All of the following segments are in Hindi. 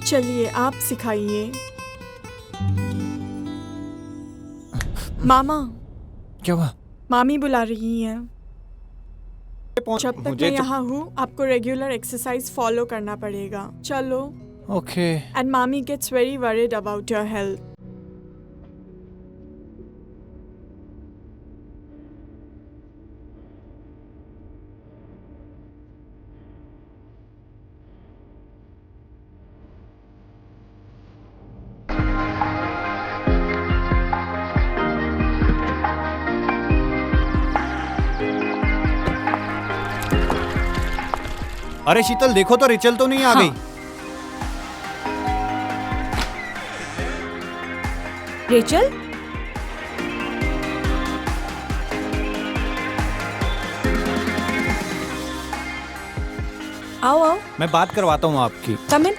चलिए आप सिखाइए। मामा, क्या हुआ? मामी बुला रही हैं। जब तक मुझे मैं यहाँ हूँ आपको रेगुलर एक्सरसाइज फॉलो करना पड़ेगा। चलो। ओके। एंड मामी gets very worried about your health. अरे शीतल देखो तो रिचल तो नहीं आ गई? रेचल, आओ आओ, मैं बात करवाता हूँ आपकी। कम इन।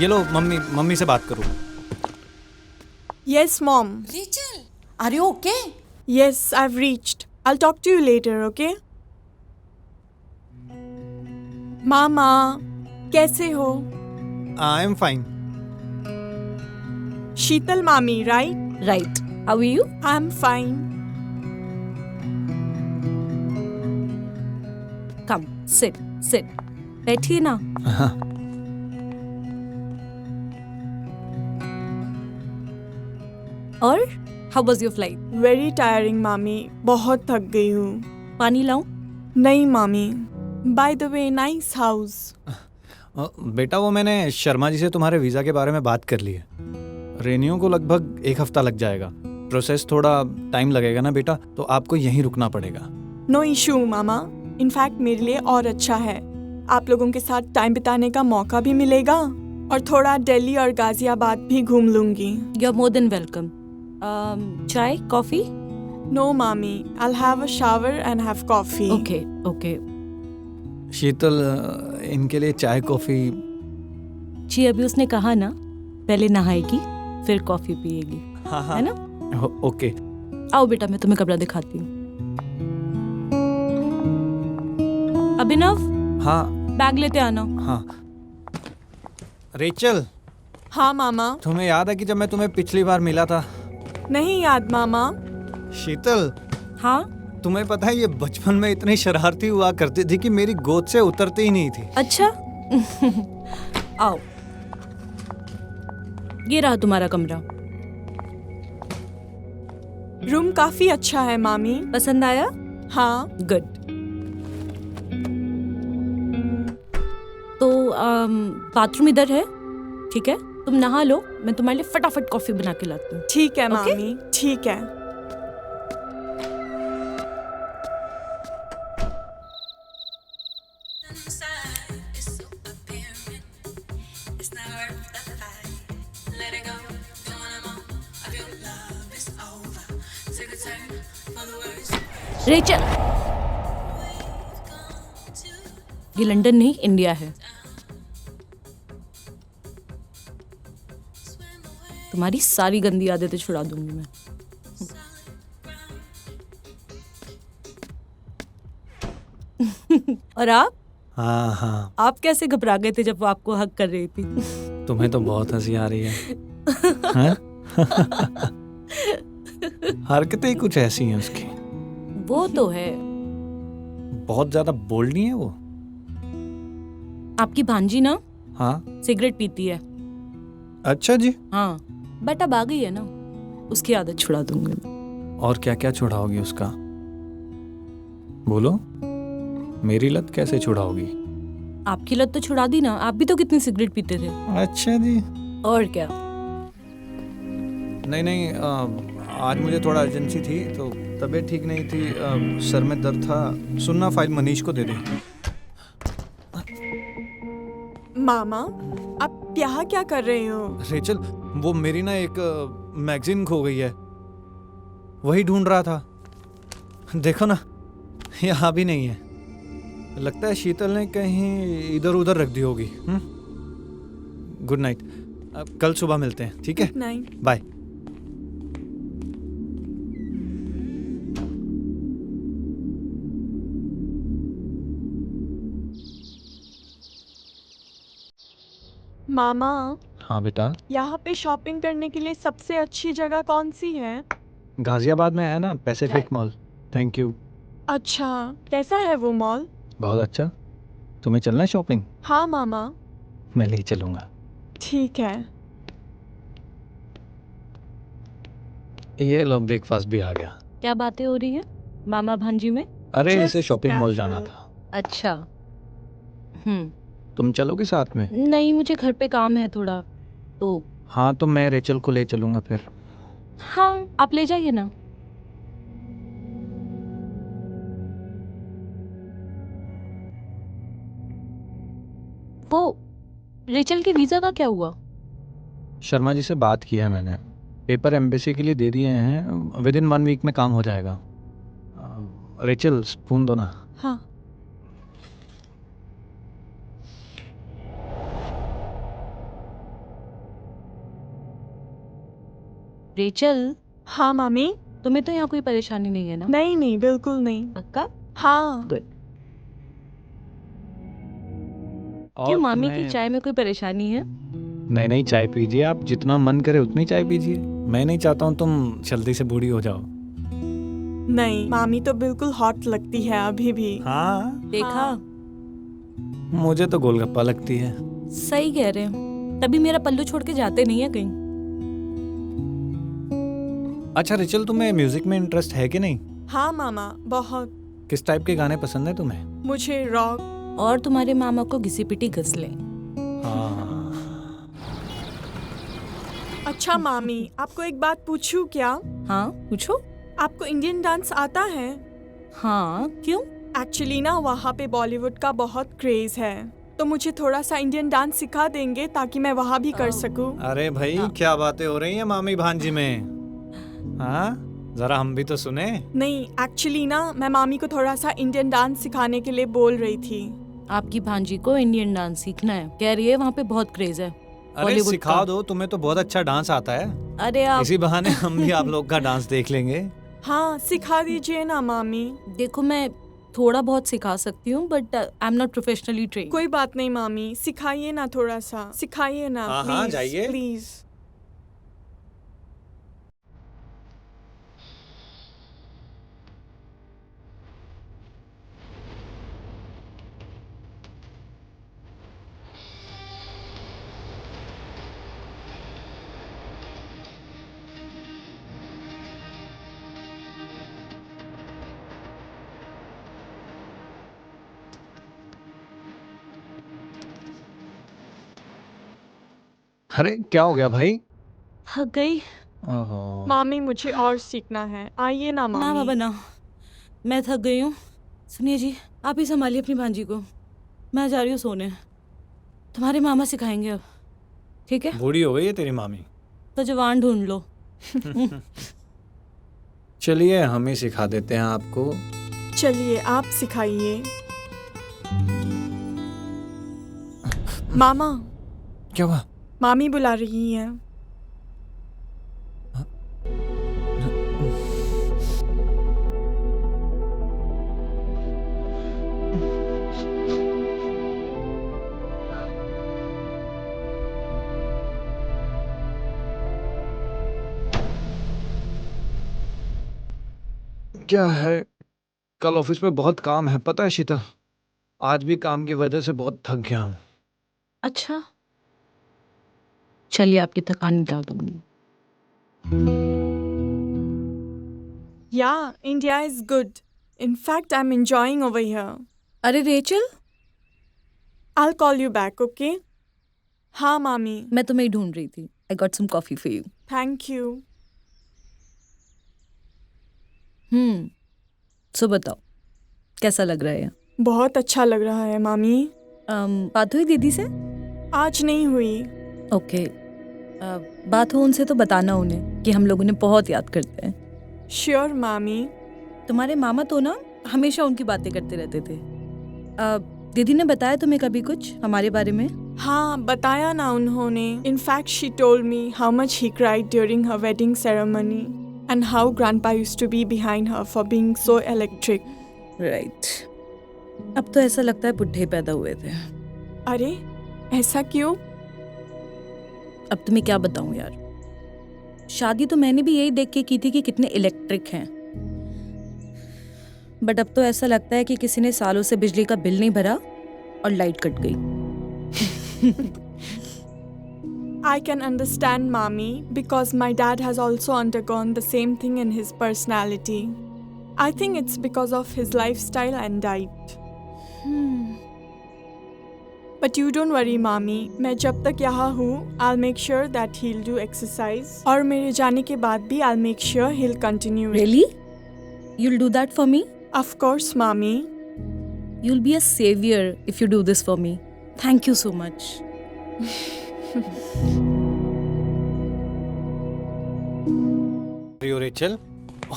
ये लो मम्मी से बात करूँ। Yes, mom. Rachel, are you okay? Yes, I've reached. I'll talk to you later, okay? मामा, कैसे हो? I am fine. शीतल मामी, right? Right, how are you? I'm fine. Come, sit sit, बैठिए ना। और how was your flight? Very tiring, मामी. बहुत थक गई हूँ. पानी लाऊं? नहीं मामी. By the way, nice house. बेटा वो मैंने शर्मा जी से तुम्हारे वीज़ा के बारे में बात कर ली है। रेनियो को लगभग 1 हफ्ता लग जाएगा। प्रोसेस थोड़ा टाइम लगेगा ना बेटा, तो आपको यहीं रुकना पड़ेगा। No issue, mama. In fact, मेरे लिए और अच्छा है. आप लोगों के साथ टाइम बिताने का मौका भी मिलेगा और थोड़ा दिल्ली और गाजियाबाद भी घूम लूंगी. You are more than welcome. चाय, कॉफी? No, मामी. I'll have a shower and have coffee. Okay okay. Sheetal इनके लिए चाय कॉफ़ी। जी अभी उसने कहा ना, पहले नहाएगी फिर कॉफी पिएगी, हाँ है ना? ओके। आओ बेटा, मैं तुम्हें कपड़ा दिखाती हूँ। अभिनव, हाँ बैग लेते आना। हाँ। रेचल, हाँ मामा. तुम्हें याद है कि जब मैं तुम्हें पिछली बार मिला था? नहीं याद मामा. शीतल, हाँ, तुम्हें पता है ये बचपन में इतनी शरारती हुआ करती थी कि मेरी गोद से उतरती ही नहीं थी। अच्छा। आओ, ये रहा तुम्हारा कमरा। रूम काफी अच्छा है मामी. पसंद आया? हाँ. गुड। तो बाथरूम इधर है, ठीक है? तुम नहा लो, मैं तुम्हारे लिए फटाफट कॉफी बना के लाती हूँ। ठीक है Okay? मामी. ठीक है. रेचल, ये लंदन नहीं, इंडिया है। तुम्हारी सारी गंदी आदतें छुड़ा दूंगी मैं। और आप? हाँ हाँ, आप कैसे घबरा गए थे जब वो आपको हक कर रही थी? तुम्हें तो बहुत हंसी आ रही है। हैं? हरकतें ही कुछ ऐसी हैं उसकी। वो तो है। बहुत ज्यादा बोल्ड नहीं है वो। आपकी भांजी ना हाँ। सिगरेट पीती है। अच्छा जी। हाँ, बट अब आ गई है ना, उसकी आदत छुड़ा दूंगी। और क्या क्या छुड़ाओगी उसका? बोलो, मेरी लत कैसे छुड़ाओगी? आपकी लत तो छुड़ा दी ना, आप भी तो कितनी सिगरेट पीते थे। अच्छा जी। और क्या? नहीं नहीं, आज मुझे थोड़ा अर्जेंसी थी, तो तबीयत ठीक नहीं थी, सर में दर्द था। सुनना, फाइल मनीष को दे दे। मामा, आप यहाँ क्या कर रहे हो? रेचल, वो मेरी ना एक मैगजीन खो गई है, वही ढूंढ रहा था। देखो ना, यहाँ भी नहीं है। लगता है शीतल ने कहीं इधर उधर रख दी होगी। गुड नाइट, अब कल सुबह मिलते हैं, ठीक है? Good night. बाय। मामा, हाँ बेटा, यहाँ पे शॉपिंग करने के लिए सबसे अच्छी जगह कौन सी है? गाजियाबाद में है ना पैसिफिक मॉल। Thank you. अच्छा, कैसा है वो मॉल? बहुत अच्छा। तुम्हें चलना है शॉपिंग? हाँ मामा। मैं ले चलूँगा। ठीक है। ये लो, ब्रेकफास्ट भी आ गया। क्या बातें हो रही हैं मामा भांजी में? अरे Just इसे शॉपिंग मॉल casual. जाना था। अच्छा। तुम चलोगे साथ में? नहीं, मुझे घर पे काम है थोड़ा, तो हाँ तो मैं रेचल को ले चलूँगा फिर। हाँ, आप ले जाइए ना। वो रेचल के वीजा का क्या हुआ? शर्मा जी से बात किया है मैंने, पेपर एम्बेसी के लिए दे दिए हैं, विद इन 1 वीक में काम हो जाएगा। रेचल स्पून दो ना। हाँ। रेचल, हाँ मामी। तुम्हें तो यहाँ कोई परेशानी नहीं है ना? नहीं नहीं, बिल्कुल नहीं। पक्का? हाँ। क्यों, मामी की चाय में कोई परेशानी है? नहीं नहीं, चाय पीजिए आप, जितना मन करे उतनी चाय पीजिए। मैं नहीं चाहता हूँ तुम जल्दी से बूढ़ी हो जाओ। नहीं, मामी तो बिल्कुल हॉट लगती है अभी भी। हाँ, देखा? हाँ। मुझे तो गोलगप्पा लगती है। सही कह रहे हैं, तभी मेरा पल्लू छोड़ के जाते नहीं है कहीं। अच्छा रिचल, तुम्हें म्यूजिक में इंटरेस्ट है कि नहीं? हाँ मामा, बहुत। किस टाइप के गाने पसंद है तुम्हें? मुझे रॉक। और तुम्हारे मामा को घिसी पिटी घसले। हाँ। अच्छा मामी, आपको एक बात पूछूं क्या? हाँ पूछो। आपको इंडियन डांस आता है? हाँ, क्यों? एक्चुअली ना वहाँ पे बॉलीवुड का बहुत क्रेज है, तो मुझे थोड़ा सा इंडियन डांस सिखा देंगे ताकि मैं वहाँ भी कर सकूं। अरे भाई, क्या बातें हो रही हैं मामी भांजी में? हाँ, जरा हम भी तो सुने। नहीं, एक्चुअली ना मैं मामी को थोड़ा सा इंडियन डांस सिखाने के लिए बोल रही थी। आपकी भांजी को इंडियन डांस सीखना है, कह रही है वहाँ पे बहुत क्रेज है अरे बॉलीवुड सिखा का। दो, तुम्हें तो बहुत अच्छा डांस आता है। अरे आप इसी बहाने हम भी आप लोग का डांस देख लेंगे। हाँ, सिखा दीजिए ना मामी। देखो, मैं थोड़ा बहुत सिखा सकती हूँ, but I am not professionally train. कोई बात नहीं मामी, सिखाइए ना, थोड़ा सा सिखाइए ना। हाँ, प्लीज, हाँ, जाइए। प्लीज। अरे क्या हो गया भाई? थक गई ओहो। मामी, मुझे और सीखना है, आइए ना ना मामी। बाबा ना, मैं थक गई हूँ। सुनिए जी, आप ही संभालिए अपनी भांजी को, मैं जा रही हूँ सोने। तुम्हारे मामा सिखाएंगे अब, ठीक है? बूढ़ी हो गई है तेरी मामी। तो जवान ढूंढ लो। चलिए हम ही सिखा देते हैं आपको। चलिए आप सिखाइए। मामा, क्या हुआ? मामी बुला रही हैं। क्या है, कल ऑफिस में बहुत काम है, पता है शीतल? आज भी काम की वजह से बहुत थक गया हूँ। अच्छा, चलिए आपकी थकान मिटा दूंगी। Yeah, India is good. In fact, I'm enjoying over here. अरे Rachel, I'll call you back, okay? हाँ मामी। मैं तुम्हें ही ढूंढ रही थी। I got some coffee for you. Thank you. So बताओ, कैसा लग रहा है यहाँ? बहुत अच्छा लग रहा है मामी। बात हुई दीदी से? आज नहीं हुई। ओके, बात हो उनसे तो बताना उन्हें कि हम लोग उन्हें बहुत याद करते हैं। श्योर मामी। तुम्हारे मामा तो ना हमेशा उनकी बातें करते रहते थे। दीदी ने बताया तुम्हें कभी कुछ हमारे बारे में? हाँ, बताया ना उन्होंने। In fact, she told me how much he cried during her wedding ceremony and how Grandpa used to be behind her for being so electric. Right. अब तो ऐसा लगता है बुढ़े पैदा हुए थे। अरे, ऐसा क्यों? अब तुम्हें क्या बताऊं यार, शादी तो मैंने भी यही देख के की थी कि कितने इलेक्ट्रिक हैं, बट अब तो ऐसा लगता है कि किसी ने सालों से बिजली का बिल नहीं भरा और लाइट कट गई। I can understand, Mommy, because my dad has also undergone the same thing in his personality. I think it's because of his lifestyle and diet. But you don't worry, Mommy. मैं जब तक यहाँ हूँ, I'll make sure that he'll do exercise. और मेरे जाने के बाद भी I'll make sure he'll continue it. Really? You'll do that for me? Of course, Mommy. You'll be a savior if you do this for me. Thank you so much. Rachel,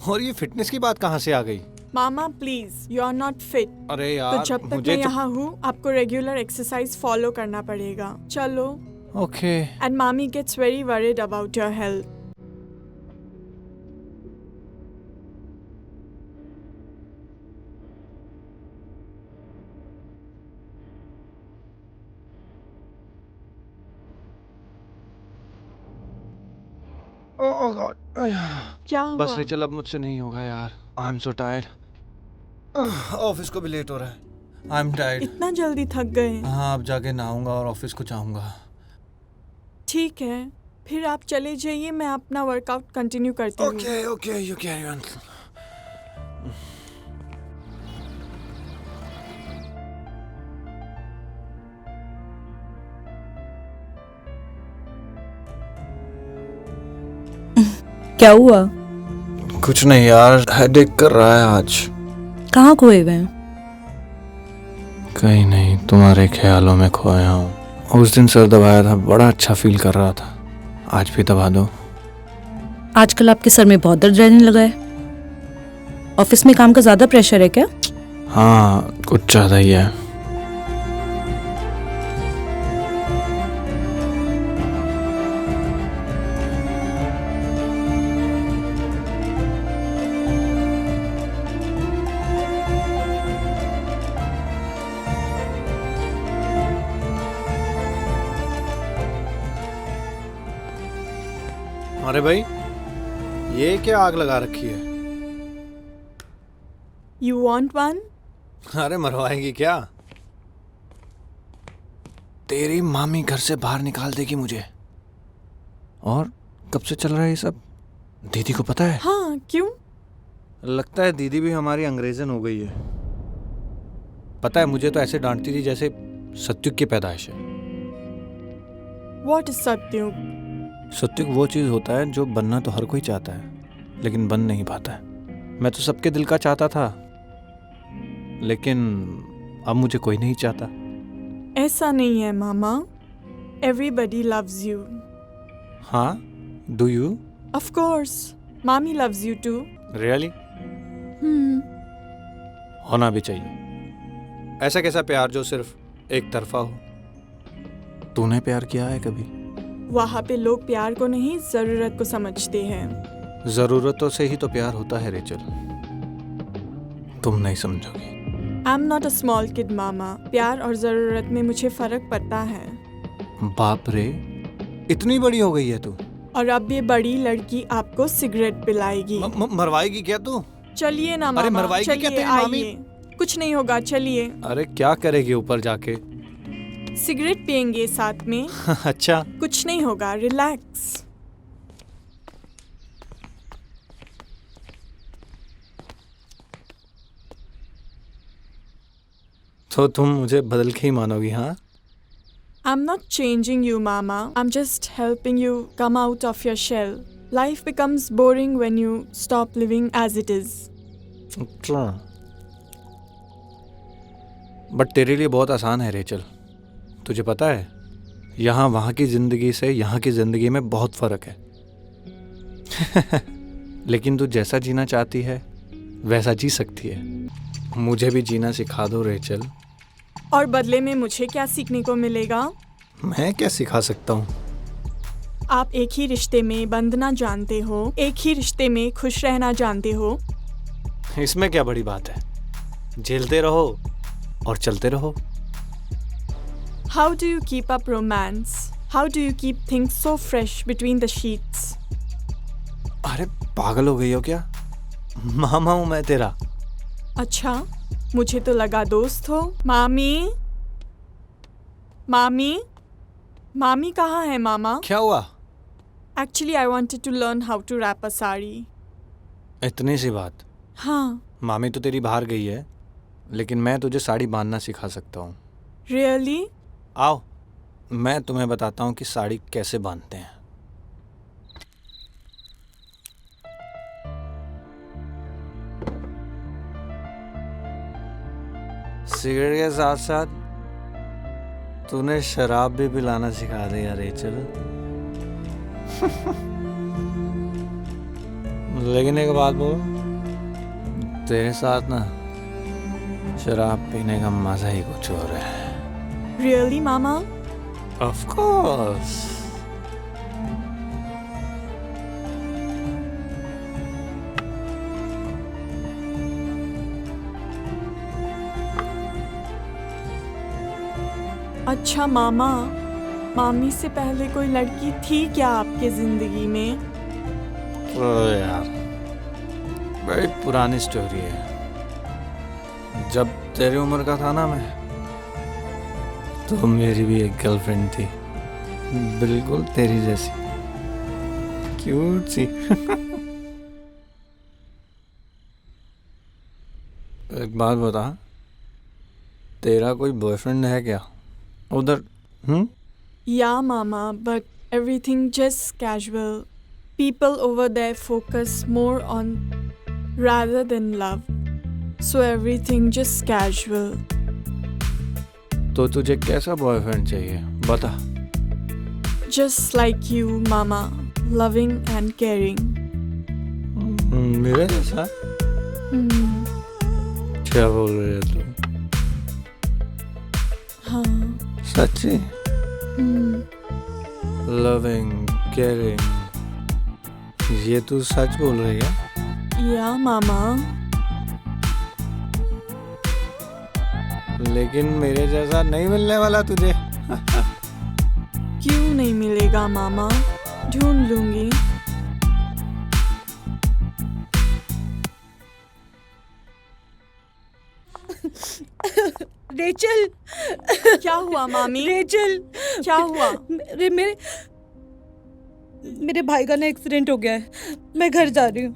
और ये फिटनेस की बात कहाँ से आ गई? Mama, please, you are not fit. अरे तो यार, जब तक मुझे मैं यहाँ हूँ, आपको रेगुलर एक्सरसाइज फॉलो करना पड़ेगा. चलो. Okay. And Mommy gets very worried about your health. Oh God. क्या हुआ? बस रेचल, अब मुझसे नहीं होगा यार. I am so tired. Office को भी लेट हो रहा है. I am tired. इतना जल्दी थक गए? हाँ, अब जाके नहाऊंगा और ऑफिस को जाऊंगा. ठीक है, फिर आप चले जाइए, मैं अपना वर्कआउट कंटिन्यू करती हूँ. Okay okay, you carry on. क्या हुआ? कुछ नहीं यार, हेडेक कर रहा है आज. कहाँ खोए हुए हैं? कहीं नहीं, तुम्हारे ख्यालों में खोया हूँ. उस दिन सर दबाया था, बड़ा अच्छा फील कर रहा था. आज भी दबा दो. आजकल आपके सर में बहुत दर्द रहने लगा है. ऑफिस में काम का ज्यादा प्रेशर है क्या? हाँ, कुछ ज्यादा ही है. अरे भाई, ये क्या आग लगा रखी है? You want one? अरे मरवाएगी क्या? तेरी मामी घर से बाहर निकाल देगी मुझे. और कब से चल रहा है ये सब? दीदी को पता है? हाँ, क्यों? लगता है दीदी भी हमारी अंग्रेजन हो गई है. पता है, मुझे तो ऐसे डांटती थी जैसे सत्युग की पैदाइश है. What is सत्युग? सत्युग वो चीज़ होता है जो बनना तो हर कोई चाहता है, लेकिन बन नहीं पाता है. मैं तो सबके दिल का चाहता था, लेकिन अब मुझे कोई नहीं चाहता. ऐसा नहीं है मामा. Everybody loves you. हाँ, do you? Of course. Mommy loves you too. Really? होना भी चाहिए. ऐसा कैसा प्यार जो सिर्फ एक तरफा हो? तूने प्यार किया है कभी? वहाँ पे लोग प्यार को नहीं, जरूरत को समझते हैं. जरूरतों से ही तो प्यार होता है रेचल. तुम नहीं समझोगी. I'm not a small kid, मामा. प्यार और जरूरत में मुझे फर्क पता है. बाप रे, इतनी बड़ी हो गई है तू. और अब ये बड़ी लड़की आपको सिगरेट पिलाएगी. मरवाएगी क्या तू? चलिए ना मामा. अरे मरवाएगी क्या तेरी मामी? आइए. कुछ नहीं होगा, चलिए. अरे क्या करेगी ऊपर जाके? सिगरेट पियेंगे साथ में. अच्छा. कुछ नहीं होगा, रिलैक्स. तो तुम मुझे बदल के ही मानोगी? हाँ. I'm not changing you, Mama. I'm just helping you come out of your shell. Life becomes boring when you stop living as it is. But तेरे लिए बहुत आसान है रेचल. तुझे पता है, यहाँ वहाँ की जिंदगी से यहाँ की जिंदगी में बहुत फर्क है. लेकिन तू जैसा जीना चाहती है वैसा जी सकती है. मुझे भी जीना सिखा दो रेचल. और बदले में मुझे क्या सीखने को मिलेगा? मैं क्या सिखा सकता हूँ? आप एक ही रिश्ते में बंधना जानते हो, एक ही रिश्ते में खुश रहना जानते हो. इसमें क्या बड़ी बात है? झेलते रहो और चलते रहो. How do you keep up romance? How do you keep things so fresh between the sheets? अरे पागल हो गई हो क्या? मामा हूँ मैं तेरा। अच्छा, मुझे तो लगा दोस्त हो। मामी, मामी, मामी कहाँ है मामा? क्या हुआ? Actually, I wanted to learn how to wrap a sari. इतनी सी बात। हाँ, मामी तो तेरी बाहर गई है, लेकिन मैं तुझे साड़ी बांधना सिखा सकता हूँ। really? आओ, मैं तुम्हें बताता हूँ कि साड़ी कैसे बांधते हैं। सिगरेट के साथ साथ तूने शराब भी पिलाना सिखा दिया रेचल। लेकिन एक बात बोल, तेरे साथ ना शराब पीने का मजा ही कुछ और है। Really, mama? Of course. अच्छा मामा, मामी से पहले कोई लड़की थी क्या आपके जिंदगी में? तो यार बड़ी पुरानी स्टोरी है। जब तेरी उम्र का था ना मैं, तो मेरी भी एक गर्लफ्रेंड थी, बिल्कुल तेरी जैसी, क्यूट सी। एक बात बता, तेरा कोई बॉयफ्रेंड है क्या उधर? Yeah, mama, but everything just casual. People over there focus more on rather than love. So everything just casual. तो तुझे कैसा बॉयफ्रेंड चाहिए बता। Just like you, mama. Loving and caring. मेरे जैसा? Hmm. क्या बोल रही है तू? हाँ. सच्ची? Hmm. लविंग, केयरिंग, ये तू सच बोल रही है? Yeah, mama. लेकिन मेरे जैसा नहीं मिलने वाला तुझे। क्यों नहीं मिलेगा मामा? ढूंढ लूंगी। रेचल, क्या हुआ मामी? रेचल, क्या हुआ? मेरे भाई का ना एक्सीडेंट हो गया है। मैं घर जा रही हूँ,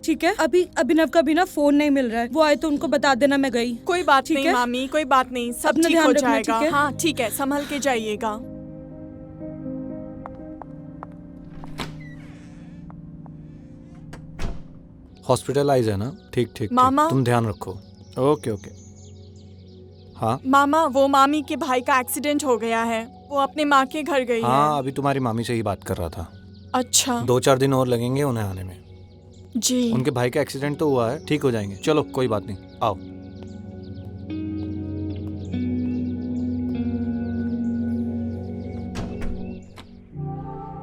ठीक है? अभी अभिनव का भी ना फोन नहीं मिल रहा है। वो आए तो उनको बता देना मैं गई। कोई बात ठीक नहीं है? मामी, कोई बात नहीं, सब अपना ठीक ध्यान हो रखना, जाएगा। ठीक है? हाँ ठीक है, संभल के जाइएगा। हॉस्पिटलाइज है ना? ठीक ठीक, मामा। तुम ध्यान रखो। Okay okay. हाँ मामा, वो मामी के भाई का एक्सीडेंट हो गया है। वो अपने माँ के घर गई हाँ, है। अभी तुम्हारी मामी से ही बात कर रहा था। अच्छा 2-4 दिन और लगेंगे उन्हें आने में। जी। उनके भाई का एक्सीडेंट तो हुआ है, ठीक हो जाएंगे। चलो कोई बात नहीं, आओ।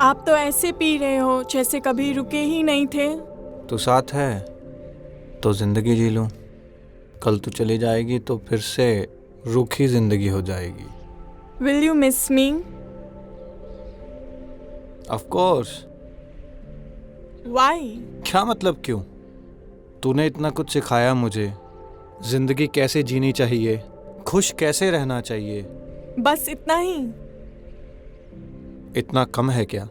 आप तो ऐसे पी रहे हो जैसे कभी रुके ही नहीं थे। तू साथ है तो जिंदगी जी लूं, कल तू चली जाएगी तो फिर से रूखी जिंदगी हो जाएगी। Will you miss me? Of course. Why? क्या मतलब क्यों? तूने इतना कुछ सिखाया मुझे, जिंदगी कैसे जीनी चाहिए, खुश कैसे रहना चाहिए। बस इतना ही? इतना कम है क्या?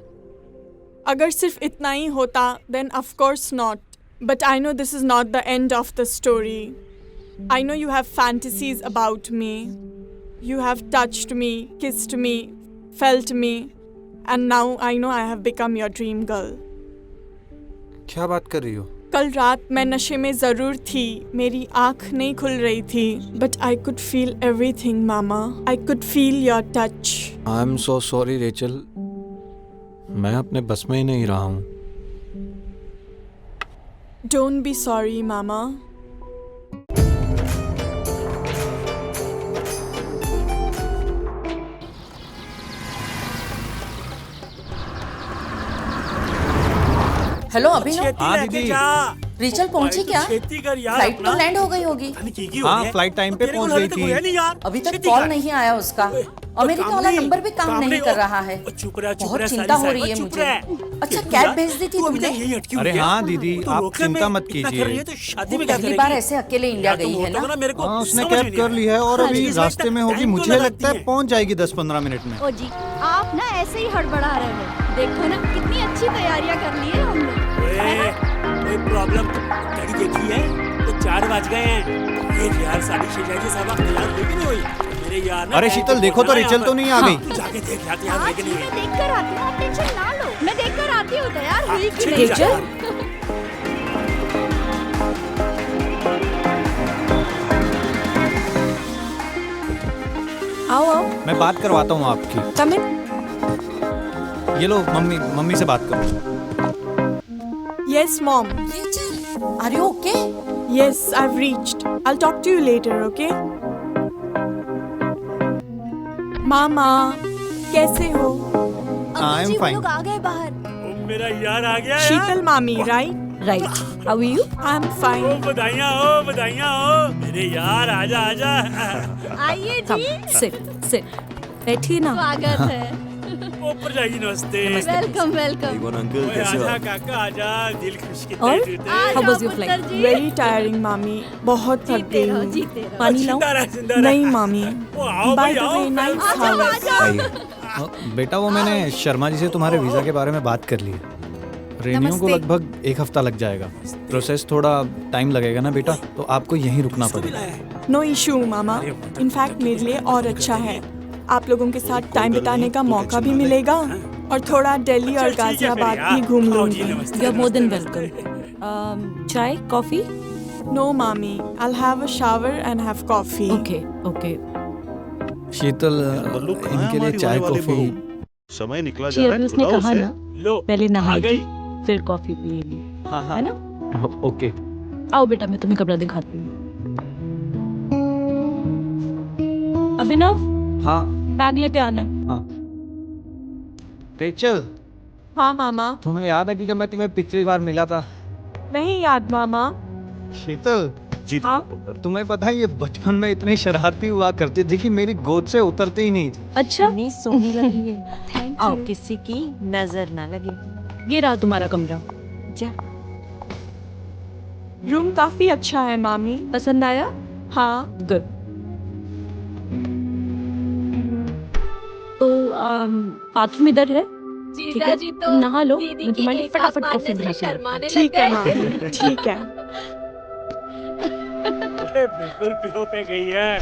अगर सिर्फ इतना ही होता then of course not. But I know this is not the end of the story. I know you have fantasies about me. You have touched me, kissed me, felt me, and now I know I have become your dream girl. क्या बात कर रही हो? कल रात मैं नशे में ज़रूर थी, मेरी आँख नहीं खुल रही थी, but I could feel everything, Mama. I could feel your touch. I am so sorry Rachel, मैं अपने बस में ही नहीं रहा हूँ। Don't be sorry, Mama. Hello Abhinav, हाँ दीदी। रिचल पहुंची क्या? खेती कर यार फ्लाइट अपना। तो लैंड हो गई होगी। की हाँ, फ्लाइट टाइम पे तेरे को पहुंच गई लगे तो थी। है नहीं यार। अभी तक खेती कॉल कर। नहीं आया उसका। और मेरे वाला नंबर भी काम नहीं कर रहा है। चुप रहा, चुप बहुत रहा, चिंता साली हो रही है चुप मुझे। रहा। अच्छा कैब भेज दी थी तू अभी तुमने? तक यहीं अटकी अरे हुई है? हाँ दीदी, तू आप रोक ले, चिंता मैं मत इतना कर रही कीजिए। है तो शादी में क्या पहली करेगी? बार ऐसे अकेले इंडिया या तो गई है वो तो ना। मेरे को हाँ, उसने समझ कैब में नहीं कर आ ली है और रहा। अभी इसमें रास्ते में टाइम होगी, तो मुझे लगाती लगता है है। पहुंच जाएगी 10-15 मिनट में। ओ जी, आप ना ऐसे ही हड़बड़ा रहे हो। देखो ना कितनी अच्छी तैयारियां कर ली है हम लोग। ओए, कोई प्रॉब्लम घड़ी देखी है तो 4 बज गए हैं। एक यार साड़ी शेजा की सबक तैयार हुई कि नहीं हुई? मेरे यार ना अरे शीतल, देखो तो रिचल तो नहीं आ गई। तू जाके देख यार तैयार हाँ हुई कि जी, नहीं मैं हुई? देख कर आती हूँ, आप टेंशन ना लो। मैं देख कर आती हूँ तैयार हुई कि ठीक नहीं। है यार। आओ आओ, मैं बात करवाता हूँ आपकी। कम इन। ये लो, मम्मी से बात करो। Yes, Mom. Are you okay? Yes, I've reached. I'll talk to you later, okay? मामा, कैसे हो? I am fine. लोग आ गए बाहर। ओ, मेरा यार आ गया यार। शीतल मामी, right? Right, how are you? I'm oh fine. बधाइयाँ हो, बधाइयाँ हो। मेरे यार आजा आजा। आइए कम, जी, सिट बैठिए ना। स्वागत है। ऊपर जाइए, नमस्ते। Welcome welcome. ओए, आजा काका आजा, दिल खुश कितने और? टूटे। How was your पुत्र flight? जी। Very tiring, मामी. बहुत थक जीते गई रहो, हूँ. जीते रहो। पानी लाऊं? जिंदा रह, जिंदा रह। नहीं मामी. ओ, आओ By भाई, the आओ। way, nice आजा, house. आजा। आइए। बेटा, वो मैंने शर्मा जी से तुम्हारे वीज़ा के बारे में बात कर ली है। रेनियो को नमस्ते। लगभग 1 हफ्ता लग जाएगा। प्रोसेस थोड़ा टाइम लगेगा ना बेटा, तो आपको यहीं रुकना पड़ेगा। नो इशू मामा. इनफैक्ट मेरे लिए और अच्छा है. आप लोगों के साथ टाइम बिताने का मौका भी मिलेगा और थोड़ा दिल्ली और अच्छा, ठीक है फिर गाजियाबाद यार। भी घूम आओ जी, लूंगी. नमस्ते, यू आर मोर देन नमस्ते, वेलकम। चाय, coffee? No, mommy. I'll have a shower and have coffee. Okay okay. Sheetal, Ballu कहाँ है इनके लिए हमारी चाय होने वाली कॉफी। बहू? समय निकला जा जी, रहा अभी है, उसने बुलाओ कहा उसे। ना, लो, पहले आ नहाएगी, गई। फिर कॉफी पिएगी, हाँ है ना? ओके। आओ बेटा, मैं तुम्हें कपड़ा दिखाती हूँ। अभिनव, हाँ बैग लेके आना। हाँ। रेचल, हाँ मामा. तुम्हें याद है कि जब मैं तुम्हें पिछली बार मिला था? नहीं याद मामा. शीतल, जी हाँ? तुम्हें पता है ये बचपन में इतनी शरारती हुआ करती थी कि मेरी गोद से उतरती ही नहीं थी। अच्छा, इतनी सोहनी लगी है। Thank आओ। you. किसी की नजर ना लगे। ये रहा तुम्हारा कमरा। जा। रूम काफी अच्छा है मामी. पसंद आया? हाँ. गुड। तो बाथरूम इधर है, ठीक है? तुम नहा लो, मैं तुम्हारे लिए फटाफट कॉफी बना के लाती हूँ। ठीक है मामी. ठीक है. अरे बिल्कुल पिलो पे गई है।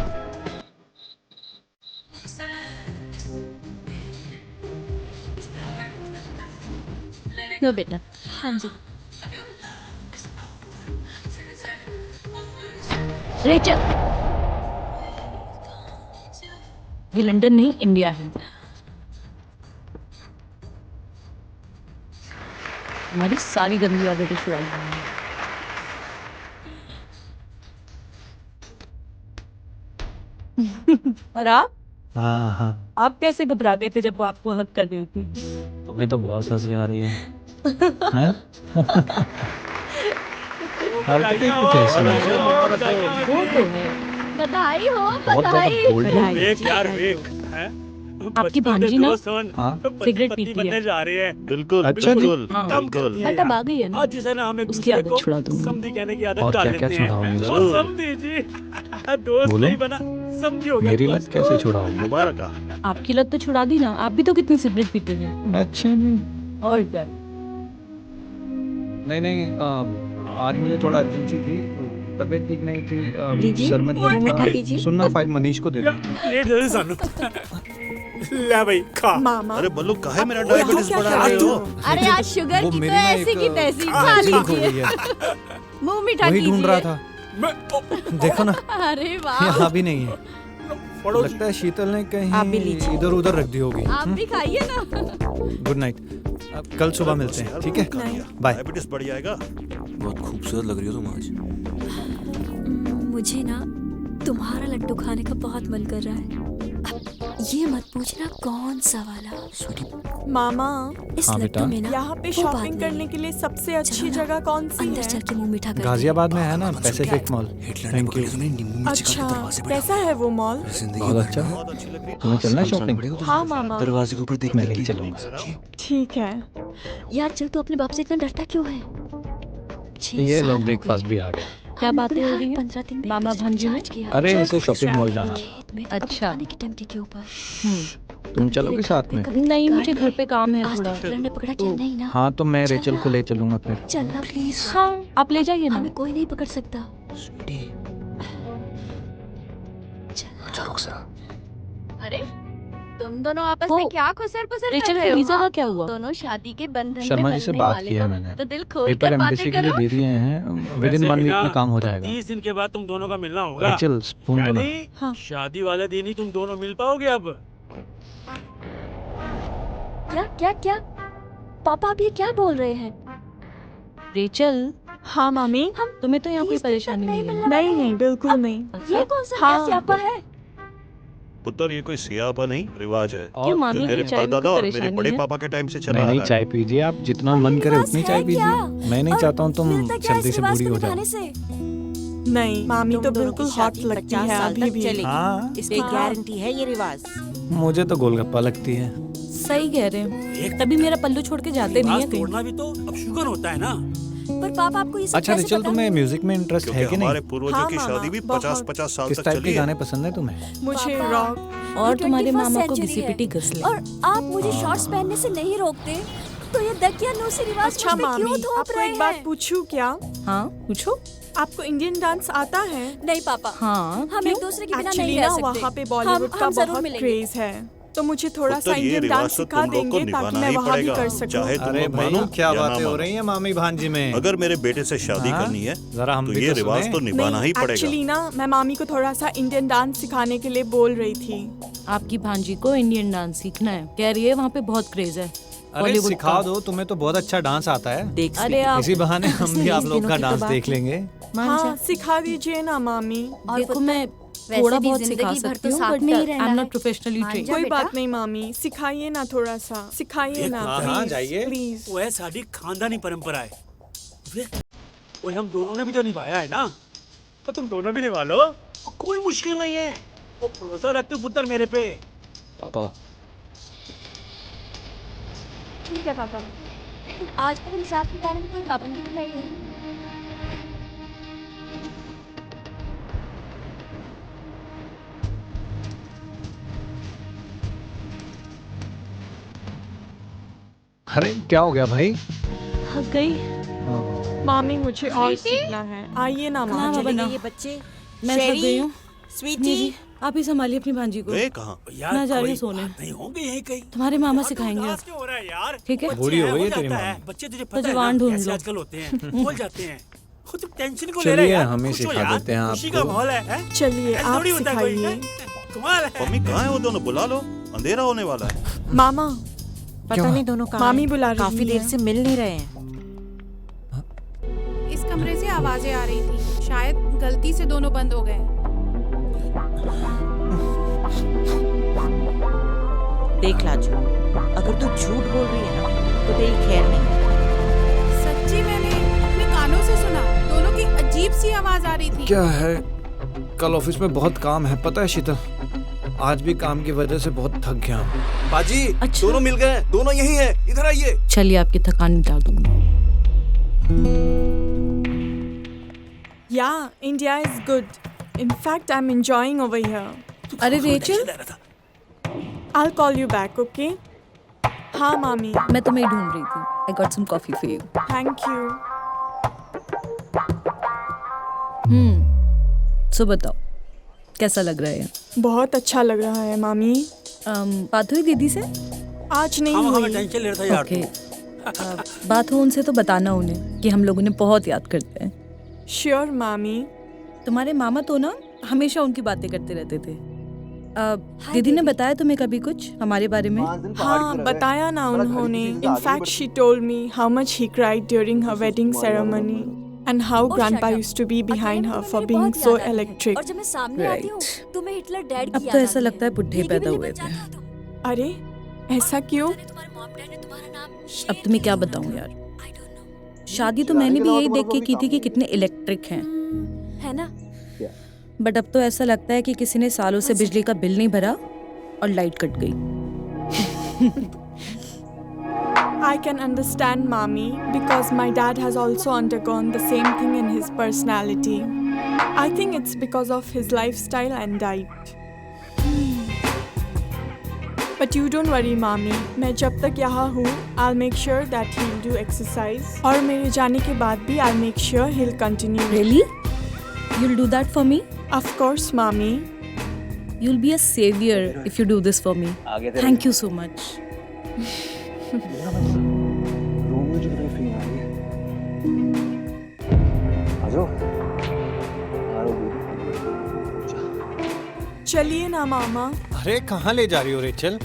लो बेटा। हाँ जी. रेचल, ये लंदन नहीं, इंडिया है। हमारी सारी गंदी आदतें छुड़ाई हैं। और हाँ, आप कैसे घबराते थे जब वो आपको हक कर रही थी? तुम्हें तो बहुत हंसी आ रही है। वो तो है। बधाई हो, बहुत बधाई. बधाई। वेख यार वेख, हैं? आपकी बचपन भांजी के ना दोस्त होन, हाँ? पति सिगरेट पत्नी पीती बनने है। जा रहे हैं। बिल्कुल अच्छा जी। बिल्कुल हाँ। बिल्कुल। है मतलब आ गई है ना, आज जिसे ना हम एक उसकी दूसरे आदत को छुड़ा दूंगी। समधी कहने की आदत और डाल क्या-क्या लेते हैं। छुड़ाओगे? और समधी जी, दोस्त बोलो। नहीं बना, समझी हो गया। मेरी लत कैसे छुड़ाओगे? मुबारक आ। आपकी लत तो छुड़ा दी ना, आप भी तो कितनी सिगरेट पीते थे। अच्छा नहीं और क्या? नहीं, आज मुझे थोड़ा अर्जेंसी थी, तबीयत ठीक नहीं थी। लीजिए, सर में दर्द मीठा था। लीजिए। सुनना, फाइल मनीष को दे दो। प्लेट दे दे सानू। ले भाई खा। मामा. अरे बल्लू काहे मेरा आप डायबिटीज यहाँ बढ़ा क्या रहे कर हो? रहे अरे आज शुगर वो की तो मेरी ना ऐसी एक, की तैसी खा मैगजीन खो गई लीजिए. है, मुंह मीठा वही ढूंढ रहा कीजिए. था। मैं देखो ना, अरे वाह. यहाँ भी नहीं है। पड़ो लगता है शीतल ने आप भी कहीं लीजिए। इधर उधर रख दी होगी। आप भी खाइए ना. Good night. अब कल सुबह मिलते हैं, ठीक है? बाय। डायबिटीज बढ़ जाएगा। बहुत खूबसूरत लग रही हो तुम आज। मुझे ना तुम्हारा लड्डू खाने का बहुत मन कर रहा है. ये मत पूछना कौन सा वाला। मामा, इस हाँ लड्डू बेटा। में ना यहाँ पे वो बात शॉपिंग नहीं करने है। के लिए सबसे अच्छी चलो ना, जगह कौन सी अंदर है? चल के मुंह मीठा कर गाजियाबाद में है ना पैसिफिक मॉल। Thank you. अच्छा, कैसा है वो मॉल? बहुत अच्छा है। बहुत अच्छी लग रही है। तुम्हें चलना है शॉपिंग? हाँ मामा। दरवाजे के ऊपर देख मैं के नहीं चलूंगा। ठीक है। यार चल, तू अपने बाप से इतना डरता क्यों है? 6 ये साल लो हो ब्रेकफास्ट गए। भी आ गया। क्या हमने बातें अपने हो रही हर हैं? 15 दिन में मामा उसको भांजी में? चार्ज किया। अरे इसे शॉपिंग मॉल जाना। खेत में अच्छा। खाने की टंकी के ऊपर। तुम चलोगे साथ में? नहीं, मुझे घर पे काम है आज थोड़ा। तक किरण ने पकड़ा क्या? नहीं ना। हाँ तो मैं चल रेचल ना। को ले चलूंगा फिर। चलना प्लीज। हाँ, आप ले जाइए ना। हमें कोई नहीं पकड़ सकता। अरे तुम दोनों आपस वो, में क्या खुसर पुसर कर रेचल रहे के हो? वीजा का क्या हुआ? दोनों शादी के बंधन शर्मा में जी से बंधने बात वाले किया हो, मैंने। तो दिल खोल पेपर कर बातें एम्बेसी के लिए करो। दे दिए हैं। विद इन 1 वीक में काम हो जाएगा। 30 दिन के बाद तुम दोनों का मिलना होगा। रेचल स्पून दो ना। यानी हाँ। शादी वाले दिन ही तुम दोनों मिल पाओगे अब। क्या क्या क्या? पापा अब ये क्या बोल रहे हैं? रेचल, हाँ मामी। तुम्हें तो यहाँ कोई 30 दिन तक परेशानी नहीं है। नहीं नहीं, बिल्कुल नहीं। ये कौन सा हाँ। नया स्यापा है? पुत्र ये कोई सियापा नहीं रिवाज है। क्यों मामी की मेरे चाय में परदादा कोई और मेरे परेशानी बड़े है? पापा के टाइम से चला नहीं आ नहीं, रहा चाय है। पीजिए आप जितना मन करे रिवाज उतनी है चाय क्या? पीजिए। मैं नहीं और चाहता हूँ तुम मिलता क्या जल्दी इस से रिवाज बूढ़ी को हो जाओ। निभाने से? नहीं, मामी तो बिल्कुल हॉट लगती है अभी भी। हाँ इसकी हाँ। गारंटी है ये रिवाज। मुझे तो गोलगप्पा लगती है। सही कह रहे हैं, तभी मेरा पल्लू छोड़ के जाते नहीं है रिवाज कहीं। तोड़ना भी तो अब शुगर होता है ना। पर पापा आपको ये सब अच्छा कैसे रिचल, पता? तुम्हें म्यूजिक में इंटरेस्ट है क्योंकि कि हमारे नहीं? पूर्वजों हाँ, की मामा, शादी भी बहुत। 50-50 साल किस तक टाइप चली के है। गाने पसंद है तुम्हें? मुझे पापा, रॉक। और ये तुम्हारे 21st मामा को century घिसी है। पिटी घस ले। और आप मुझे शॉर्ट्स पहनने से नहीं रोकते, तो ये दकियानूसी रिवाज अच्छा मुझ पे मामी, क्यों थोप आपको रहे एक बात हैं? पूछूं क्या? हाँ पूछो। आपको इंडियन डांस आता है? नहीं पापा, हाँ हम क्यों? एक दूसरे के बिना एक्चुअली नहीं ना रह सकते। वहाँ पे बॉलीवुड का हम जरूर बहुत मिलेंगे। क्रेज है, तो मुझे थोड़ा सा पुत्र ये इंडियन रिवाज डांस तो सिखा तुम लोग को देंगे ताकि निभाना मैं ही वहाँ भी पड़ेगा। कर सकूं। चाहे तुम अरे लोग भाई मानो क्या या ना बातें हो मानो। रही हैं मामी भांजी में। अगर मेरे बेटे से शादी हाँ? करनी है जरा हम तो भी ये तो रिवाज सुने। तो निभाना ही पड़ेगा। एक्चुअली ना मैं मामी को थोड़ा सा इंडियन डांस सिखाने के लिए बोल रही थी। आपकी भांजी को इंडियन डांस सीखना है, कह रही है वहाँ पे बहुत क्रेज है अरे बॉलीवुड सिखा का। दो, तुम्हें तो बहुत अच्छा डांस आता है। देख अरे आप इसी बहाने हम भी आप लोग का तो डांस देख लेंगे। हाँ, सिखा दीजिए ना मामी। और देखो पुत्र, मैं वैसे थोड़ा भी बहुत सिखा जिंदगी भर सकती तो हूँ साथ बट में ही आई रहना एम है। नॉट प्रोफेशनली मान ट्रेन्ड। जा कोई बेटा। बात नहीं मामी, सिखाइए ना थोड़ा सा, सिखाइए ना हाँ, प्लीज जाइए। प्लीज। वो है साड़ी खानदानी परंपरा है। वो हम दोनों ने भी तो निभाया है ना, तो तुम दोनों भी निभा लो। कोई मुश्किल नहीं है। वो भरोसा रखते हो पुत्र मेरे पे। पापा ठीक है पापा, आज का दिन साथ बिताने में कोई पाबंदी तो नहीं है। अरे क्या हो गया भाई? थक गई। मामी मुझे और सीखना है, आइए ना ना मामी। बाबा ना, ये बच्चे मैं थक गई हूँ। स्वीटी जी आप ही संभालिए अपनी भांजी को। गए कहाँ? यार मैं जा रही कोई हूँ सोने। बात नहीं होंगे यहीं कहीं। तुम्हारे मामा हाँ, तो सिखाएंगे उदास अब, क्यों हो रहा है यार? ठीक है? बच्चे बूढ़ी हो हैं, गई है जाता तेरी है। मामी। बच्चे तुझे तो पता है जवान ना ढूंढ कैसे लो। आजकल होते हैं, भूल जाते हैं। खुद तुम टेंशन को ले रहे चलिए यार। हम ही खुश हो सिखा यार। देते हैं खुशी का आपको। माहौल है, हैं? चलिए ऐसा आप थोड़ी होता है कोई, सिखाइए। हैं? कमाल है। मम्मी कहाँ है वो दोनों? बुला लो, अंधेरा होने वाला है। मामा, पता नहीं दोनों कहाँ मामी हैं। बुला रही काफी देर है। से मिल नहीं रहे हैं। इस कमरे से आवाजें आ रही थी, शायद गलती से दोनों बंद हो गए। देख लाजो, अगर तू झूठ बोल रही है ना तो तेरी खैर नहीं। सच्ची मैंने अपने कानों से सुना, दोनों की अजीब सी आवाज आ रही थी। क्या है, कल ऑफिस में बहुत काम है पता है शीतल। आज भी काम की वजह से बहुत थक गया हूँ। बाजी अच्छा। दोनों मिल गए, दोनों यही हैं, इधर आइए। चलिए आपकी थकान मिटा दूंगी। Yeah, India is good. In fact, I'm enjoying over here. अरे Rachel, I'll call you back, okay? हाँ मामी, मैं तुम्हें ढूंढ रही थी। I got some coffee for you. thank you. सो बताओ कैसा लग रहा है? बहुत अच्छा लग रहा है मामी। बात हुई दीदी से? आज नहीं हाँ, हुई। मैं टेंशन ले रहा था यार। ओके, बात हो उनसे तो बताना उन्हें कि हम लोग उन्हें बहुत याद करते हैं। श्योर मामी। तुम्हारे मामा तो ना हमेशा उनकी बातें करते रहते थे। दीदी ने बताया तुम्हें कभी कुछ हमारे बारे में? हाँ, बताया ना उन्होंने। In fact, she told me how much he cried during her wedding ceremony. and how Oh, grandpa shut up. used to be behind अकेले her में for मेरी being बहुत so याद आती है। electric. और जब मैं सामने आती हूँ Right. तो मैं हिटलर डैड अब की तो याद ऐसा आती लगता है बुढ़े भीगी पैदा बिल्ली हुए बन थे। जाते हो तुम। अरे ऐसा क्यों? पता नहीं तुम्हारे मॉम डैड ने तुम्हारा नाम अब तुम्हें क्या बताऊं यार, I don't know, शादी तो मैंने भी यही देख के की थी कि कितने इलेक्ट्रिक हैं, है ना? बट अब तो ऐसा लगता है कि किसी ने सालों से बिजली का बिल नहीं भरा और लाइट कट गई। I can understand, Mommy, because my dad has also undergone the same thing in his personality. I think it's because of his lifestyle and diet. But you don't worry, Mommy. मैं जब तक यहाँ हूँ, I'll make sure that he'll do exercise. और मेरे जाने के बाद भी I'll make sure he'll continue. Really? You'll do that for me? Of course, Mommy. You'll be a savior if you do this for me. Thank you so much. Room में जो बड़ी फीलिंग आ रही है। आ जाओ। आ रहा हूँ। चलिए ना, मामा. अरे कहाँ ले जा रही हो रेचल?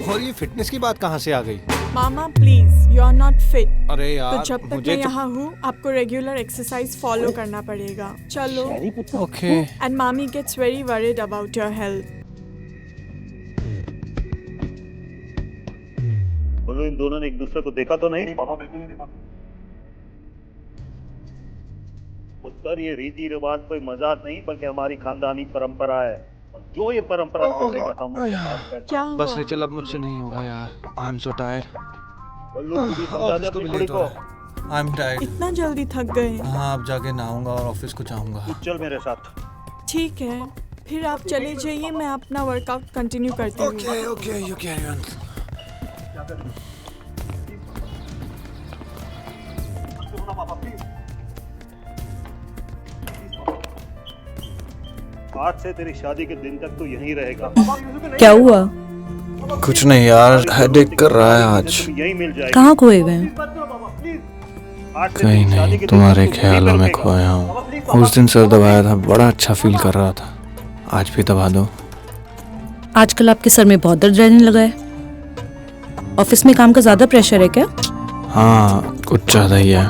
और ये फिटनेस की बात कहाँ से आ गई? मामा, please, you are not fit. अरे तो यार जब तक मुझे मैं यहाँ हूँ, आपको रेगुलर एक्सरसाइज फॉलो करना पड़ेगा. चलो. Okay And mommy gets very worried about your health. बोलो इन दोनों ने एक दूसरे को देखा तो नहीं? उत्तर ये रीति रिवाज कोई मजाक नहीं बल्कि हमारी खानदानी परंपरा है। जो ये परंपरा चलेगा हम क्या हुआ? बस रेचल अब मुझसे नहीं होगा यार. I am so tired. Office को भी लेट हो आई एम टायर्ड. इतना जल्दी थक गए? हाँ अब जाके नहाऊंगा और ऑफिस को जाऊंगा. चल मेरे साथ। ठीक है, फिर आप चले जाइए, मैं अपना वर्कआउट कंटिन्यू करती हूँ. Okay you carry on. आज से तेरी शादी के दिन तक तू यहीं रहेगा। क्या हुआ? कुछ नहीं यार, हेडेक कर रहा है आज. तू यहीं मिल जाएगा। कहाँ खोए हुए हैं? आज से कहीं तेरी शादी नहीं, के दिन तुम्हारे तक तू यहीं ख्यालों में रहेगा। खोया हूँ. उस दिन सर दबाया था, बड़ा अच्छा फील कर रहा था. आज भी दबा दो. आजकल आपके सर में बहुत दर्द रहने लगा है. ऑफिस में काम का ज्यादा प्रेशर है क्या? हाँ कुछ ज़्यादा ही है.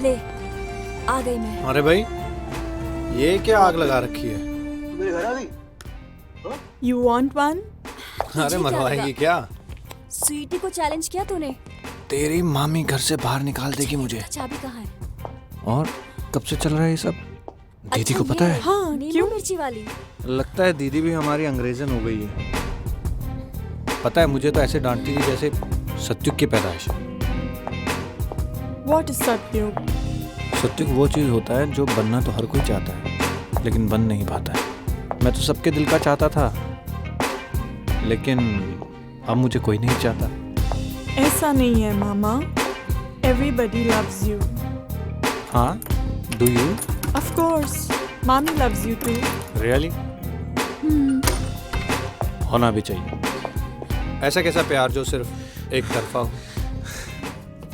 ले, आ गई मैं. अरे भाई ये क्या आग लगा रखी है? मेरे घर आ गई। You want one? अरे मरवाएगी क्या? स्वीटी को चैलेंज किया तूने? तेरी मामी घर से बाहर निकाल देगी मुझे. चाबी कहाँ है? और कब से चल रहा है ये सब? दीदी को पता है? हाँ, नींबू क्यों? मिर्ची वाली. लगता है दीदी भी हमारी अंग्रेजन हो गई है. पता है मुझे तो ऐसे डांटती थी जैसे सत्युग की पैदाइश. What is Satyug? सत्युग वो चीज़ होता है जो बनना तो हर कोई चाहता है लेकिन बन नहीं पाता है. मैं तो सबके दिल का चाहता था लेकिन अब मुझे कोई नहीं चाहता. ऐसा नहीं है मामा. Everybody loves you. हाँ do you Of course. Mommy loves you too. Really? होना भी चाहिए. ऐसा कैसा प्यार जो सिर्फ एक तरफा हो?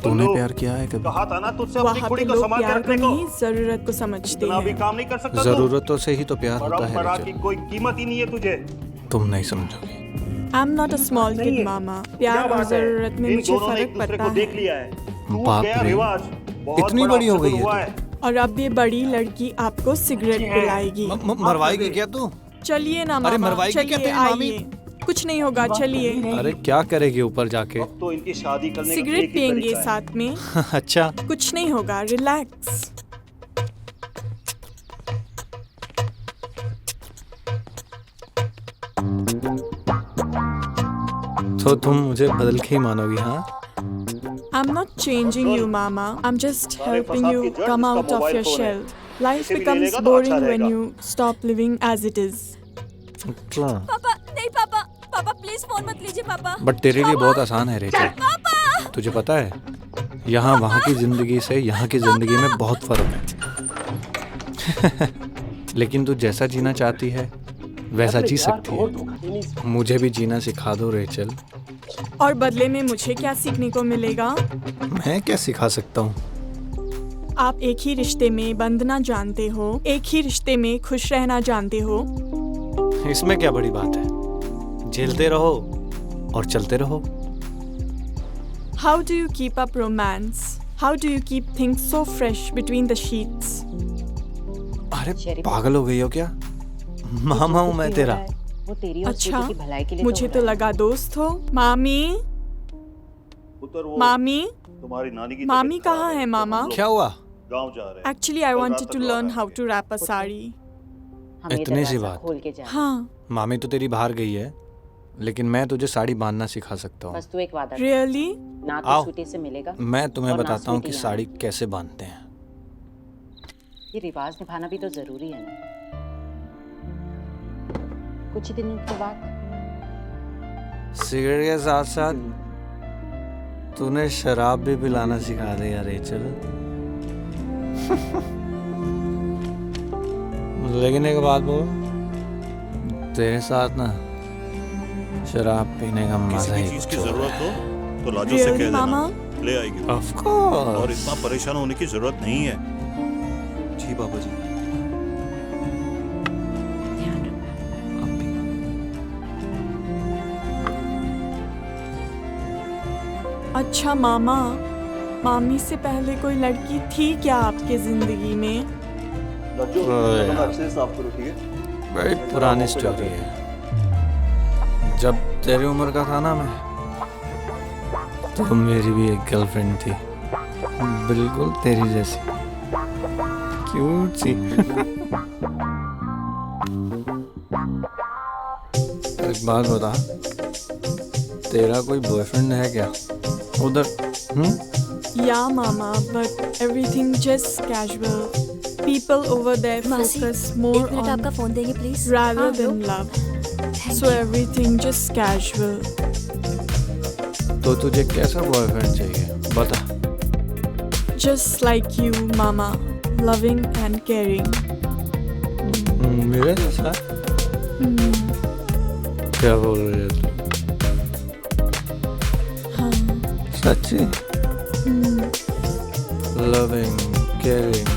तूने प्यार किया है कभी? कहा था ना तुझसे अपनी वहाँ कुड़ी पे को लोग संभाल के प्यार को रखने को। नहीं, जरूरत को समझते इतना भी हैं. काम नहीं कर सकता तू। जरूरतों से ही तो प्यार होता है परंपरा की रेचल. कोई कीमत ही नहीं है तुझे। तुम नहीं समझोगी. I'm not a small kid, मामा. क्या प्यार और बात है? जरूरत में इन मुझे दोनों ने एक फर्क दूसरे पड़ता को देख है. लिया है। टूट बाप गया रे। रिवाज। बहुत इतनी बड़ा बड़ी हो गई obstacle है हुआ तू? और अब ये बड़ी लड़की आपको सिगरेट पिलाएगी. मरवाएगी क्या तू? चलिए ना अरे मामा. मरवाएगी क्या चलिए, तेरी मामी? आइए. कुछ नहीं होगा, चलिए. अरे क्या करेगी ऊपर जाके? अब तो इनकी शादी करने का सिगरेट एक ही पियेंगे तरीका है। साथ में. अच्छा कुछ नहीं होगा, रिलैक्स. तो तुम मुझे बदल के ही मानोगी? हाँ I'm not changing you, Mama. I'm just helping you come out of your shell. Life becomes boring when you stop living as it is. पापा, नहीं पापा. पापा प्लीज फोन मत लीजिए पापा. बट तेरे लिए बहुत आसान है रेचल. तुझे पता है यहाँ वहाँ की जिंदगी से यहाँ की जिंदगी में बहुत फर्क है. लेकिन तू जैसा जीना चाहती है वैसा जी सकती है. मुझे भी जीना सिखा दो रेचल. और बदले में मुझे क्या सीखने को मिलेगा? मैं क्या सिखा सकता हूँ? आप एक ही रिश्ते में बंधना जानते हो, एक ही रिश्ते में खुश रहना जानते हो। इसमें क्या बड़ी बात है? झेलते रहो और चलते रहो। How do you keep up romance? How do you keep things so fresh between the sheets? अरे पागल हो गई हो क्या? मामा हूँ मैं तेरा। वो तेरी और अच्छा, स्वीटी की भलाई के लिए मुझे हो तो रहा है। लगा दोस्त हो। मामी, पुत्र वो मामी, तुम्हारी नानी की मामी तबीयत खराब कहाँ है तो मामा? हम लोग क्या हुआ? गांव जा रहे हैं। Actually, I कल wanted रात to तक learn लौट how आएंगे। to wrap a sari. हम ये इतनी सी दरवाजा बात। खोल के जा। हाँ, मामी तो तेरी बाहर गई है, लेकिन मैं तुझे साड़ी बांधना सिखा सकता हूँ। बस तू एक वादा कर। really? ना आओ। तो स्वीटी से मिलेगा। मैं तुम्हें और ना बताता हूँ कि स्वीटी यहाँ। साड़ी कैसे बांधते हैं। ये रिवाज निभाना भी तो जरूरी है ना। कुछ ही दिनों के बाद सिगरेट के साथ साथ तूने शराब भी पिलाना सिखा दिया रेचल। लेकिन एक बात बोल, तेरे साथ ना शराब पीने का मजा ही चीज की कुछ और जरूरत है। हो तो लाजो से Really, कह देना, मामा? ले आएगी। Of course। और इतना परेशान होने की जरूरत नहीं है। जी बाबा जी। ध्यान रखना। अच्छा मामा, मामी से पहले कोई लड़की थी क्या आपके जिंदगी में? लज्जो ओए तुम यार। अच्छे से साफ करो, ठीक है? बड़ी पुरानी स्टोरी है। जब तेरी उम्र का था ना मैं, तो मेरी भी एक गर्लफ्रेंड थी, बिल्कुल तेरी जैसी, क्यूट सी। एक बात बता, तेरा कोई बॉयफ्रेंड है क्या उधर? Yeah, mama, but everything just casual. People over there मासी, focus एक more मिनट on आपका फोन देंगे प्लीज? rather हाँ, than low. love. Thank So you. everything just casual. तो तुझे कैसा बॉयफ्रेंड चाहिए बता। Just like you, mama. Loving and caring. मेरे जैसा? क्या बोल रही है तू? हाँ. सच्ची? लविंग, केयरिंग,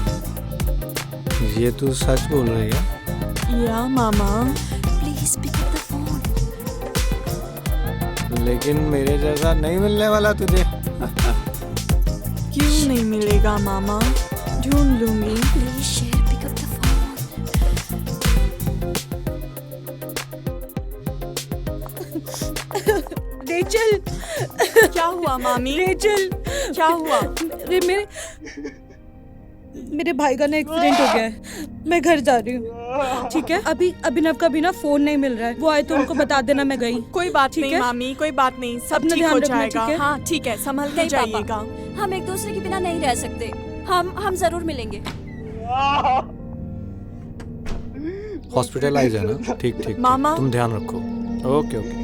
ये तू सच बोल रही है? Yeah, mama. Please pick up the phone. लेकिन मेरे जैसा नहीं मिलने वाला तुझे। क्यों नहीं मिलेगा मामा? ढूंढ लूंगी. Please share pick up the phone. Rachel, क्या हुआ मामी? रेचल, क्या हुआ? मेरे भाई का ना एक्सीडेंट हो गया है। मैं घर जा रही हूँ, ठीक है? अभी अभिनव का भी ना फोन नहीं मिल रहा है। वो आए तो उनको बता देना मैं गई। कोई बात ठीक नहीं है? मामी, कोई बात नहीं, सब अपना ठीक ध्यान हो रखना, जाएगा. ठीक है? हाँ ठीक है, संभल के नहीं पापा। जाइएगा. हम एक दूसरे के बिना नहीं रह सकते। हम जरूर मिलेंगे। हॉस्पिटलाइज है ना? ठीक ठीक। मामा। तुम ध्यान रखो। Okay okay.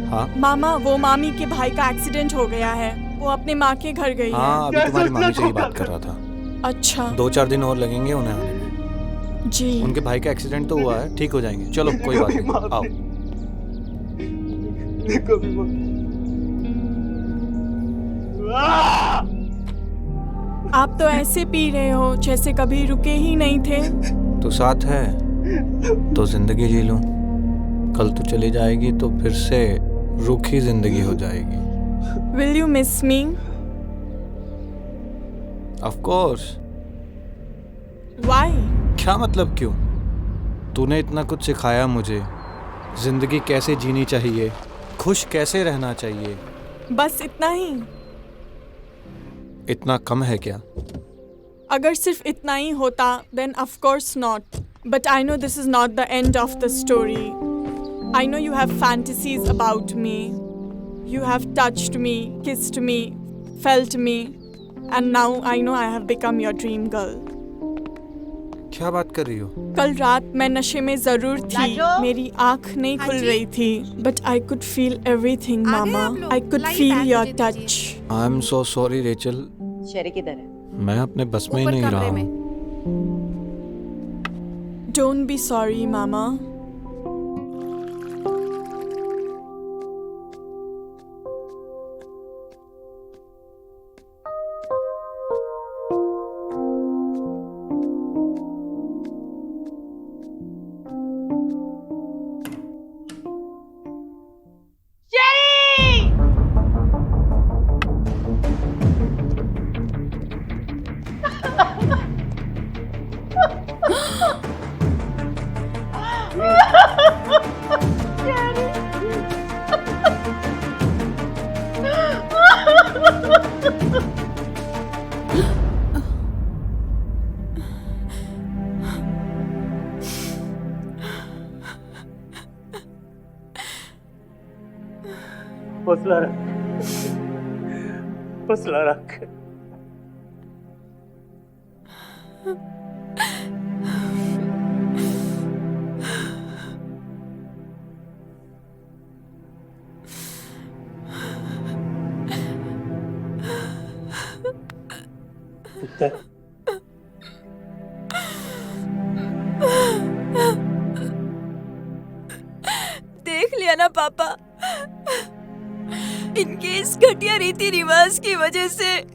हाँ मामा, वो मामी के भाई का एक्सीडेंट हो गया है। वो अपने माँ के घर गई हाँ, अभी तुम्हारी मामी से ही बात कर रहा था। है. अच्छा 2-4 दिन और लगेंगे उन्हें आने में। जी. उनके भाई का एक्सीडेंट तो हुआ है, ठीक हो जाएंगे। चलो कोई बात नहीं, आओ। कभी मत। आप तो ऐसे पी रहे हो जैसे कभी रुके ही नहीं थे. तो साथ है तो जिंदगी जी लूं। कल तू चली जाएगी तो फिर से रूखी जिंदगी हो जाएगी। Will you miss me? Of course. Why? क्या मतलब क्यों? तूने इतना कुछ सिखाया मुझे, जिंदगी कैसे जीनी चाहिए, खुश कैसे रहना चाहिए। बस इतना ही? इतना कम है क्या? अगर सिर्फ इतना ही होता, then of course not. But I know this is not the end of the story. I know you have fantasies about me. You have touched me, kissed me, felt me, and now I know I have become your dream girl. क्या बात कर रही हो? कल रात मैं नशे में जरूर थी, लाजो? मेरी आँख नहीं खुल रही थी, but I could feel everything, Mama. I could feel your touch. I am so sorry Rachel, शेरी किधर है? मैं अपने बस में ही नहीं रहा हूँ। Don't be sorry, Mama. हौसला रख, हौसला रख। पुत्र, देख लिया ना पापा, इनके इस घटिया रीति रिवाज की वजह से